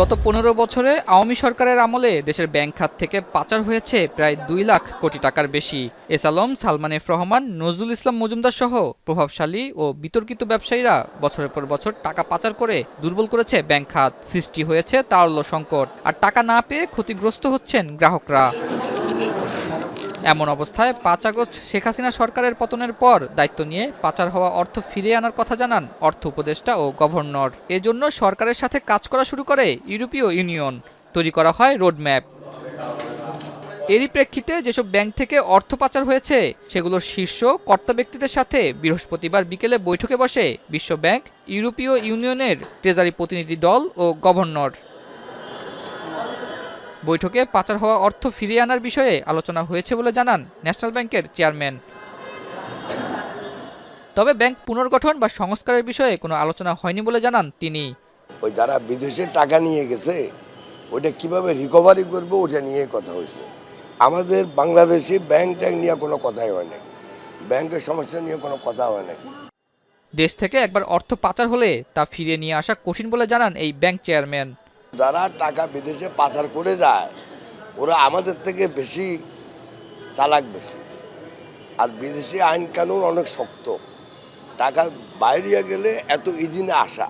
গত ১৫ বছরে আওয়ামী সরকারের আমলে দেশের ব্যাংক খাত থেকে পাচার হয়েছে প্রায় ২ লাখ কোটি টাকার বেশি। এস আলম, সালমান এফ রহমান, নজরুল ইসলাম মজুমদার সহ প্রভাবশালী ও বিতর্কিত ব্যবসায়ীরা বছরের পর বছর টাকা পাচার করে দুর্বল করেছে ব্যাংক খাত। সৃষ্টি হয়েছে তারল্য সংকট, আর টাকা না পেয়ে ক্ষতিগ্রস্ত হচ্ছেন গ্রাহকরা। এমন অবস্থায় ৫ আগস্ট শেখ হাসিনা সরকারের পতনের পর দায়িত্ব নিয়ে পাচার হওয়া অর্থ ফিরিয়ে আনার কথা জানান অর্থ উপদেষ্টা ও গভর্নর। এজন্য সরকারের সাথে কাজ করা শুরু করে ইউরোপীয় ইউনিয়ন। তৈরি করা হয় রোডম্যাপ। এরই প্রেক্ষিতে যেসব ব্যাংক থেকে অর্থ পাচার হয়েছে সেগুলোর শীর্ষ কর্তা ব্যক্তিদের সাথে বৃহস্পতিবার বিকেলে বৈঠকে বসে বিশ্বব্যাংক, ইউরোপীয় ইউনিয়নের ট্রেজারি প্রতিনিধি দল ও গভর্নর। বৈঠকে পাচার হওয়া অর্থ ফিরিয়ে আনার বিষয়ে আলোচনা হয়েছে বলে জানান ন্যাশনাল ব্যাংকের চেয়ারম্যান। তবে ব্যাংক পুনর্গঠন বা সংস্কারের বিষয়ে কোনো আলোচনা হয়নি বলে জানান তিনি। ওই যারা বিদেশে টাকা নিয়ে গেছে ওটা কিভাবে রিকভারি করবে ওটা নিয়ে কথা হয়েছে। আমাদের বাংলাদেশে ব্যাংক নিয়ে কোনো কথাই হয় না, ব্যাংকের সমস্যা নিয়ে কোনো কথা হয় না। দেশ থেকে একবার অর্থ পাচার হলে তা ফিরিয়ে নিয়ে আসা কঠিন বলে জানান এই ব্যাংক চেয়ারম্যান। যারা টাকা বিদেশে পাচার করে যায় ওরা আমাদের থেকে বেশি চালাক বেশি, আর বিদেশি আইন কানুন অনেক শক্ত। টাকা বাইরে গেলে এত ইজি না আসা,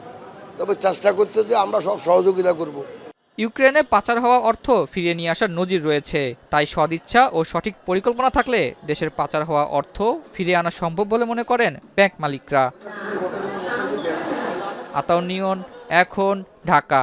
তবে চেষ্টা করতে যে আমরা সব সহযোগিতা করব। ইউক্রেনে পাচার হওয়া অর্থ ফিরিয়ে নিয়ে আসার নজির রয়েছে, তাই সদিচ্ছা ও সঠিক পরিকল্পনা থাকলে দেশের পাচার হওয়া অর্থ ফিরিয়ে আনা সম্ভব বলে মনে করেন ব্যাংক মালিকরা। আতাউর নিয়ন, এখন, ঢাকা।